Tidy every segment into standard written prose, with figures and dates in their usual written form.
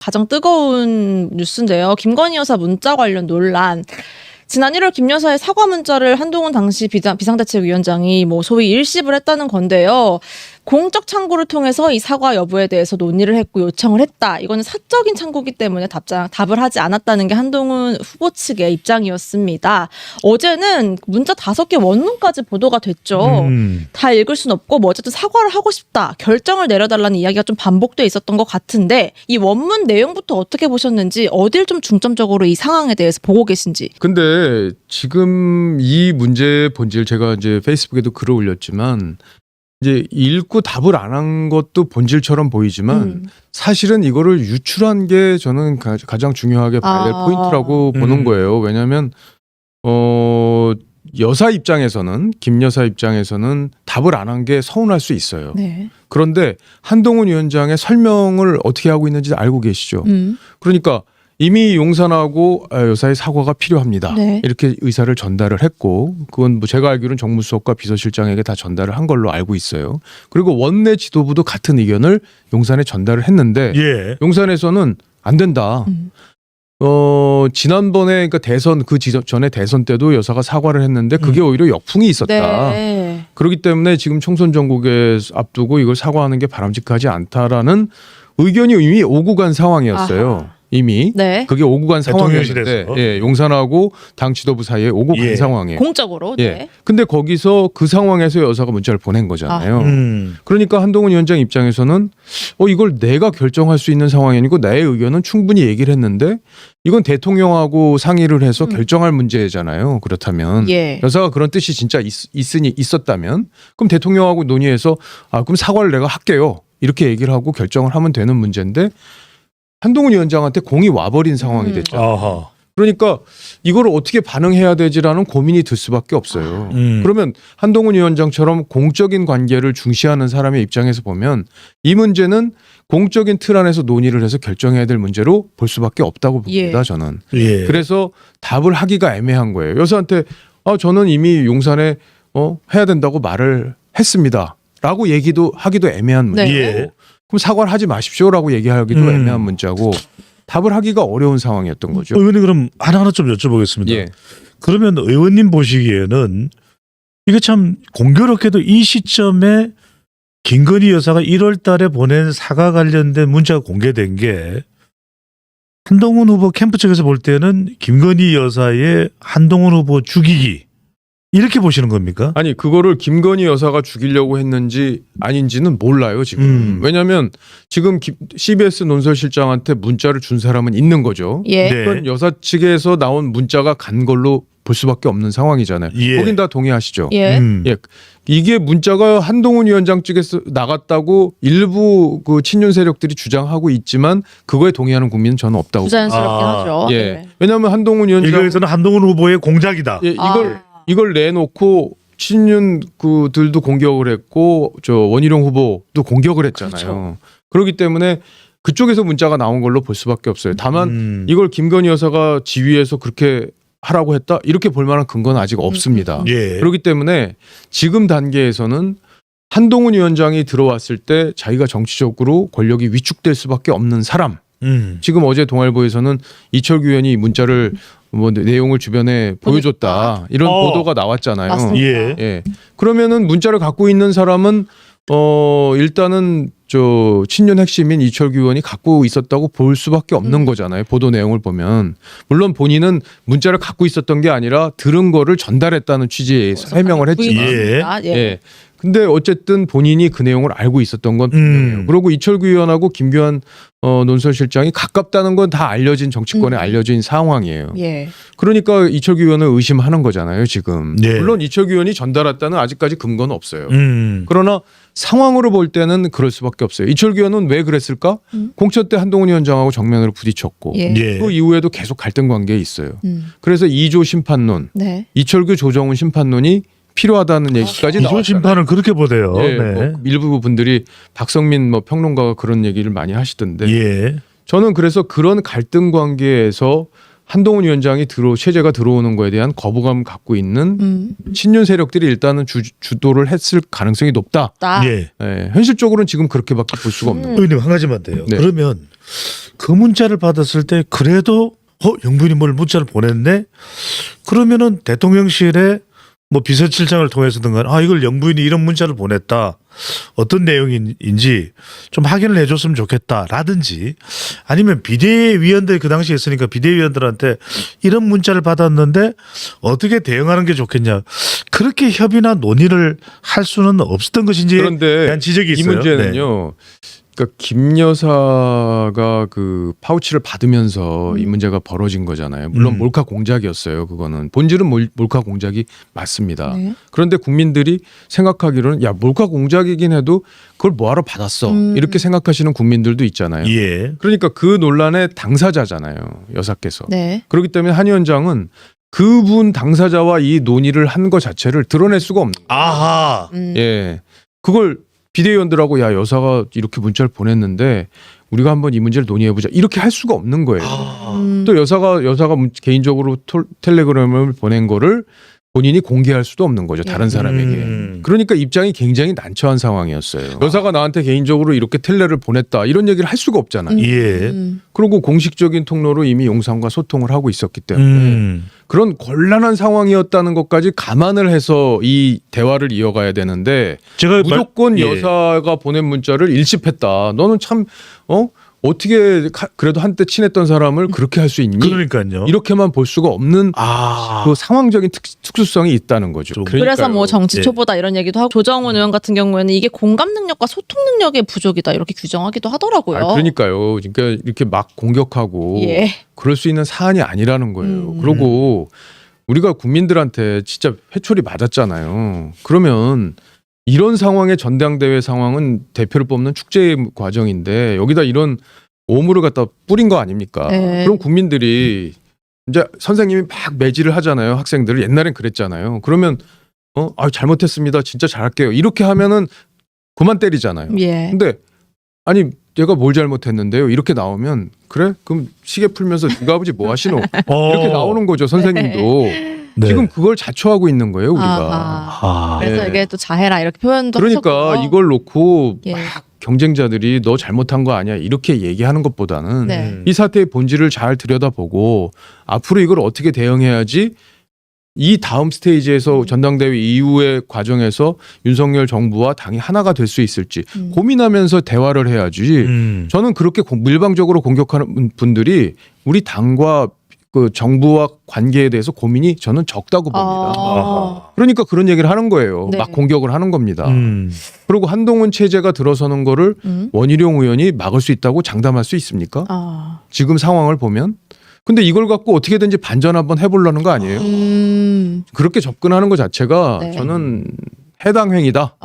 가장 뜨거운 뉴스인데요. 김건희 여사 문자 관련 논란. 지난 1월 김 여사의 사과 문자를 한동훈 당시 비상대책위원장이 소위 일십을 했다는 건데요. 공적 창구를 통해서 이 사과 여부에 대해서 논의를 했고 요청을 했다. 이거는 사적인 창구이기 때문에 답을 하지 않았다는 게 한동훈 후보 측의 입장이었습니다. 어제는 문자 5개 원문까지 보도가 됐죠. 다 읽을 순 없고 어쨌든 사과를 하고 싶다. 결정을 내려달라는 이야기가 좀 반복돼 있었던 것 같은데 이 원문 내용부터 어떻게 보셨는지 어딜 좀 중점적으로 이 상황에 대해서 보고 계신지. 근데 지금 이 문제의 본질 제가 이제 페이스북에도 글을 올렸지만 이제 읽고 답을 안 한 것도 본질처럼 보이지만 사실은 이거를 유출한 게 저는 가장 중요하게 봐야 될 포인트라고 보는 거예요. 왜냐하면 여사 입장에서는 김 여사 입장에서는 답을 안 한 게 서운할 수 있어요. 네. 그런데 한동훈 위원장의 설명을 어떻게 하고 있는지 알고 계시죠? 그러니까 이미 용산하고 여사의 사과가 필요합니다. 네. 이렇게 의사를 전달을 했고 그건 제가 알기로는 정무수석과 비서실장에게 다 전달을 한 걸로 알고 있어요. 그리고 원내 지도부도 같은 의견을 용산에 전달을 했는데 용산에서는 안 된다. 지난번에 그러니까 대선 전에 대선 때도 여사가 사과를 했는데 그게 오히려 역풍이 있었다. 네. 그렇기 때문에 지금 총선 전국에 앞두고 이걸 사과하는 게 바람직하지 않다라는 의견이 이미 오고 간 상황이었어요. 아하. 이미 네. 그게 오고 간 상황이었는데 용산하고 당 지도부 사이에 오고 간 상황이에요. 공적으로. 네. 근데 거기서 그 상황에서 여사가 문자를 보낸 거잖아요. 그러니까 한동훈 위원장 입장에서는 이걸 내가 결정할 수 있는 상황이 아니고 나의 의견은 충분히 얘기를 했는데 이건 대통령하고 상의를 해서 결정할 문제잖아요. 그렇다면 여사가 그런 뜻이 진짜 있었다면 그럼 대통령하고 논의해서 그럼 사과를 내가 할게요. 이렇게 얘기를 하고 결정을 하면 되는 문제인데 한동훈 위원장한테 공이 와버린 상황이 됐잖아요. 그러니까 이걸 어떻게 반응해야 되지라는 고민이 들 수밖에 없어요. 그러면 한동훈 위원장처럼 공적인 관계를 중시하는 사람의 입장에서 보면 이 문제는 공적인 틀 안에서 논의를 해서 결정해야 될 문제로 볼 수밖에 없다고 봅니다. 저는. 그래서 답을 하기가 애매한 거예요. 여사한테 저는 이미 용산에 해야 된다고 말을 했습니다. 라고 하기도 애매한 문제고 그럼 사과를 하지 마십시오라고 얘기하기도 애매한 문자고 답을 하기가 어려운 상황이었던 거죠. 의원님 그럼 하나하나 좀 여쭤보겠습니다. 그러면 의원님 보시기에는 이게 참 공교롭게도 이 시점에 김건희 여사가 1월 달에 보낸 사과 관련된 문자가 공개된 게 한동훈 후보 캠프 측에서 볼 때는 김건희 여사의 한동훈 후보 죽이기 이렇게 보시는 겁니까? 아니 그거를 김건희 여사가 죽이려고 했는지 아닌지는 몰라요 지금. 왜냐하면 지금 CBS 논설실장한테 문자를 준 사람은 있는 거죠. 그건 여사 측에서 나온 문자가 간 걸로 볼 수밖에 없는 상황이잖아요. 거긴 다 동의하시죠? 이게 문자가 한동훈 위원장 측에서 나갔다고 일부 그 친윤 세력들이 주장하고 있지만 그거에 동의하는 국민은 저는 없다고. 부자연스럽긴 하죠. 왜냐하면 한동훈 위원장 이거에서는 한동훈 후보의 공작이다. 이걸 내놓고 친윤 그들도 공격을 했고 원희룡 후보도 공격을 했잖아요. 그렇기 때문에 그쪽에서 문자가 나온 걸로 볼 수밖에 없어요. 다만 이걸 김건희 여사가 지휘해서 그렇게 하라고 했다 이렇게 볼 만한 근거는 아직 없습니다. 그렇기 때문에 지금 단계에서는 한동훈 위원장이 들어왔을 때 자기가 정치적으로 권력이 위축될 수밖에 없는 사람. 지금 어제 동아일보에서는 이철규 의원이 문자를 내용을 주변에 보여줬다 이런 보도가 나왔잖아요. 그러면은 문자를 갖고 있는 사람은 일단은 친윤 핵심인 이철규 의원이 갖고 있었다고 볼 수밖에 없는 거잖아요. 보도 내용을 보면 물론 본인은 문자를 갖고 있었던 게 아니라 들은 거를 전달했다는 취지의 해명을 했지만 근데 어쨌든 본인이 그 내용을 알고 있었던 건 분명해요. 그리고 이철규 의원하고 김규환 논설실장이 가깝다는 건 다 알려진 정치권에 알려진 상황이에요. 그러니까 이철규 의원을 의심하는 거잖아요. 지금. 물론 이철규 의원이 전달했다는 아직까지 근거는 없어요. 그러나 상황으로 볼 때는 그럴 수밖에 없어요. 이철규 의원은 왜 그랬을까? 공천 때 한동훈 위원장하고 정면으로 부딪혔고 그 이후에도 계속 갈등 관계에 있어요. 그래서 2조 심판론, 이철규 조정훈 심판론이 필요하다는 얘기까지 나왔잖아요. 심판을 그렇게 보대요. 일부 분들이 박성민 평론가가 그런 얘기를 많이 하시던데 저는 그래서 그런 갈등 관계에서 한동훈 위원장이 체제가 들어오는 거에 대한 거부감을 갖고 있는 친윤 세력들이 일단은 주도를 했을 가능성이 높다. 예. 예, 현실적으로는 지금 그렇게밖에 볼 수가 없는 거예요. 의원님 한 가지만 돼요. 네. 그러면 그 문자를 받았을 때 그래도 영부인이 뭘 문자를 보냈네? 그러면은 대통령실에 뭐 비서실장을 통해서든가 이걸 영부인이 이런 문자를 보냈다. 어떤 내용인지 좀 확인을 해줬으면 좋겠다라든지 아니면 비대위원들 그 당시에 있으니까 비대위원들한테 이런 문자를 받았는데 어떻게 대응하는 게 좋겠냐. 그렇게 협의나 논의를 할 수는 없었던 것인지에 그런데 대한 지적이 이 있어요. 문제는요. 그러니까 김 여사가 그 파우치를 받으면서 이 문제가 벌어진 거잖아요. 물론 몰카 공작이었어요. 그거는 본질은 몰카 공작이 맞습니다. 네. 그런데 국민들이 생각하기로는 야 몰카 공작이긴 해도 그걸 뭐하러 받았어 이렇게 생각하시는 국민들도 있잖아요. 예. 그러니까 그 논란의 당사자잖아요. 여사께서. 네. 그렇기 때문에 한 위원장은 그분 당사자와 이 논의를 한 것 자체를 드러낼 수가 없는 거예요. 아하. 예. 그걸 비대위원들하고 야 여사가 이렇게 문자를 보냈는데 우리가 한번 이 문제를 논의해보자 이렇게 할 수가 없는 거예요. 또 여사가 개인적으로 텔레그램을 보낸 거를 본인이 공개할 수도 없는 거죠. 다른 사람에게. 그러니까 입장이 굉장히 난처한 상황이었어요. 여사가 나한테 개인적으로 이렇게 텔레를 보냈다 이런 얘기를 할 수가 없잖아요. 예. 그리고 공식적인 통로로 이미 용산과 소통을 하고 있었기 때문에 그런 곤란한 상황이었다는 것까지 감안을 해서 이 대화를 이어가야 되는데 제가 무조건 예. 여사가 보낸 문자를 일십했다. 너는 참 어떻게 그래도 한때 친했던 사람을 그렇게 할 수 있니? 그러니까요. 이렇게만 볼 수가 없는 그 상황적인 특수성이 있다는 거죠. 그래서 뭐 정치 예. 초보다 이런 얘기도 하고 조정훈 의원 같은 경우에는 이게 공감 능력과 소통 능력의 부족이다 이렇게 규정하기도 하더라고요. 그러니까요. 그러니까 이렇게 막 공격하고 예. 그럴 수 있는 사안이 아니라는 거예요. 그리고 우리가 국민들한테 진짜 회초리 맞았잖아요. 그러면 이런 상황의 전당대회 상황은 대표를 뽑는 축제 과정인데 여기다 이런 오물을 갖다 뿌린 거 아닙니까? 네. 그럼 국민들이 이제 선생님이 막 매질을 하잖아요. 학생들을 옛날엔 그랬잖아요. 그러면 잘못했습니다. 진짜 잘할게요. 이렇게 하면은 그만 때리잖아요. 예. 근데 아니 내가 뭘 잘못했는데요. 이렇게 나오면 그래? 그럼 시계 풀면서 네가 아버지 뭐 하시노? 이렇게 나오는 거죠. 선생님도. 네. 지금 그걸 자초하고 있는 거예요. 우리가. 아하. 아. 그래서 네. 이게 또 자해라 이렇게 표현도 그러니까 하셨고요. 이걸 놓고 예. 막 경쟁자들이 너 잘못한 거 아니야 이렇게 얘기하는 것보다는 네. 이 사태의 본질을 잘 들여다보고 앞으로 이걸 어떻게 대응해야지 이 다음 스테이지에서 전당대회 이후의 과정에서 윤석열 정부와 당이 하나가 될 수 있을지 고민하면서 대화를 해야지. 저는 그렇게 일방적으로 공격하는 분들이 우리 당과 그 정부와 관계에 대해서 고민이 저는 적다고 봅니다. 아. 그러니까 그런 얘기를 하는 거예요. 네. 막 공격을 하는 겁니다. 그리고 한동훈 체제가 들어서는 거를 원희룡 의원이 막을 수 있다고 장담할 수 있습니까? 아. 지금 상황을 보면. 근데 이걸 갖고 어떻게든지 반전 한번 해보려는 거 아니에요? 그렇게 접근하는 것 자체가 네. 저는 해당 행위다.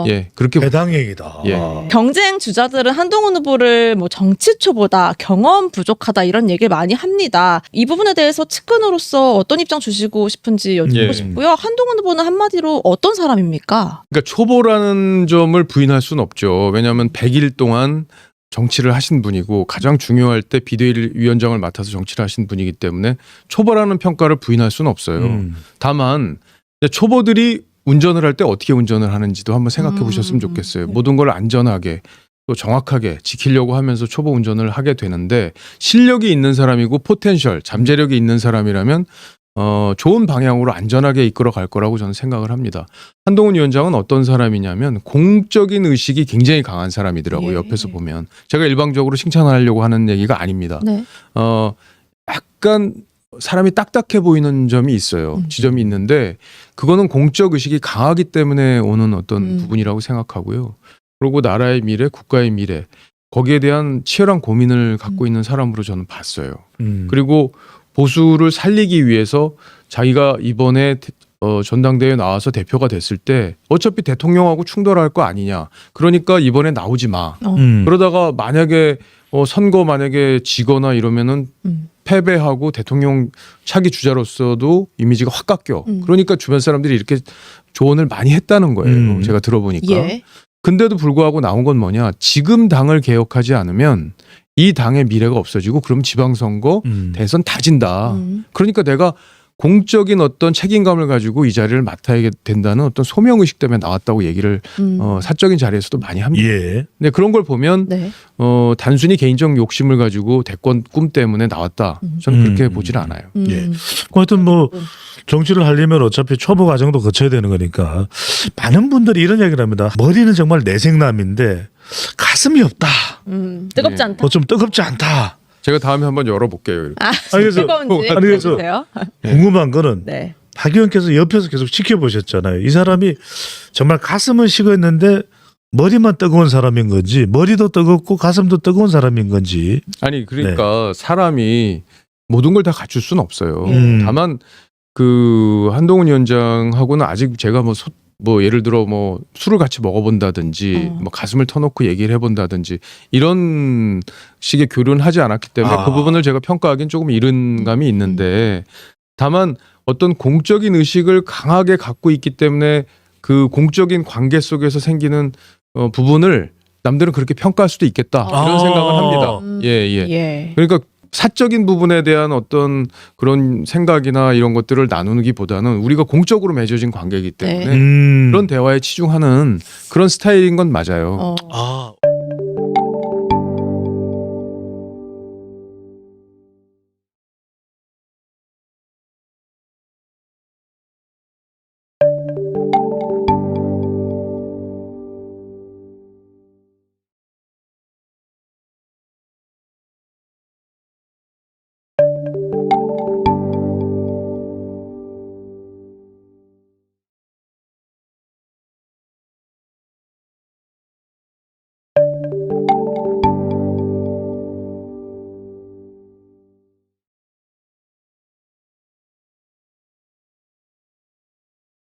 예, 그렇게 배당행위다. 예. 경쟁 주자들은 한동훈 후보를 뭐 정치 초보다, 경험 부족하다 이런 얘기를 많이 합니다. 이 부분에 대해서 측근으로서 어떤 입장 주시고 싶은지 여쭙고 예. 싶고요. 한동훈 후보는 한마디로 어떤 사람입니까? 그러니까 초보라는 점을 부인할 수는 없죠. 왜냐하면 100일 동안 정치를 하신 분이고 가장 중요할 때 비대위원장을 맡아서 정치를 하신 분이기 때문에 초보라는 평가를 부인할 수는 없어요. 다만 초보들이 운전을 할 때 어떻게 운전을 하는지도 한번 생각해 보셨으면 좋겠어요. 모든 걸 안전하게 또 정확하게 지키려고 하면서 초보 운전을 하게 되는데 실력이 있는 사람이고 포텐셜, 잠재력이 있는 사람이라면 좋은 방향으로 안전하게 이끌어 갈 거라고 저는 생각을 합니다. 한동훈 위원장은 어떤 사람이냐면 공적인 의식이 굉장히 강한 사람이더라고요. 예. 옆에서 보면. 제가 일방적으로 칭찬하려고 하는 얘기가 아닙니다. 네. 약간 사람이 딱딱해 보이는 점이 있어요. 지점이 있는데 그거는 공적 의식이 강하기 때문에 오는 어떤 부분이라고 생각하고요. 그리고 나라의 미래, 국가의 미래 거기에 대한 치열한 고민을 갖고 있는 사람으로 저는 봤어요. 그리고 보수를 살리기 위해서 자기가 이번에 전당대회에 나와서 대표가 됐을 때 어차피 대통령하고 충돌할 거 아니냐. 그러니까 이번에 나오지 마. 그러다가 만약에 선거 만약에 지거나 이러면은 패배하고 대통령 차기 주자로서도 이미지가 확 깎여. 그러니까 주변 사람들이 이렇게 조언을 많이 했다는 거예요. 제가 들어보니까. 예. 근데도 불구하고 나온 건 뭐냐. 지금 당을 개혁하지 않으면 이 당의 미래가 없어지고 그럼 지방선거, 대선 다 진다. 그러니까 내가 공적인 어떤 책임감을 가지고 이 자리를 맡아야 된다는 어떤 소명의식 때문에 나왔다고 얘기를 사적인 자리에서도 많이 합니다. 예. 근데 그런 걸 보면 네. 단순히 개인적 욕심을 가지고 대권 꿈 때문에 나왔다. 저는 그렇게 보질 않아요. 예. 하여튼 뭐 정치를 하려면 어차피 초보 과정도 거쳐야 되는 거니까 많은 분들이 이런 얘기를 합니다. 머리는 정말 내생남인데 가슴이 없다. 뜨겁지 예. 않다. 뭐 좀 뜨겁지 않다. 제가 다음에 한번 열어볼게요. 이렇게. 그래서 뜨거운지 아니, 그래서 보세요. 궁금한 거는 네. 박 의원께서 옆에서 계속 지켜보셨잖아요. 이 사람이 정말 가슴은 식었는데 머리만 뜨거운 사람인 건지 머리도 뜨겁고 가슴도 뜨거운 사람인 건지. 아니 그러니까 사람이 모든 걸 다 갖출 수는 없어요. 다만 그 한동훈 위원장하고는 아직 제가 뭐 예를 들어 뭐 술을 같이 먹어본다든지 뭐 가슴을 터놓고 얘기를 해본다든지 이런 식의 교류는 하지 않았기 때문에 그 부분을 제가 평가하기는 조금 이른 감이 있는데 다만 어떤 공적인 의식을 강하게 갖고 있기 때문에 그 공적인 관계 속에서 생기는 부분을 남들은 그렇게 평가할 수도 있겠다 이런 생각을 합니다. 예. 그러니까 사적인 부분에 대한 어떤 그런 생각이나 이런 것들을 나누기보다는 우리가 공적으로 맺어진 관계이기 때문에 그런 대화에 치중하는 그런 스타일인 건 맞아요. 아.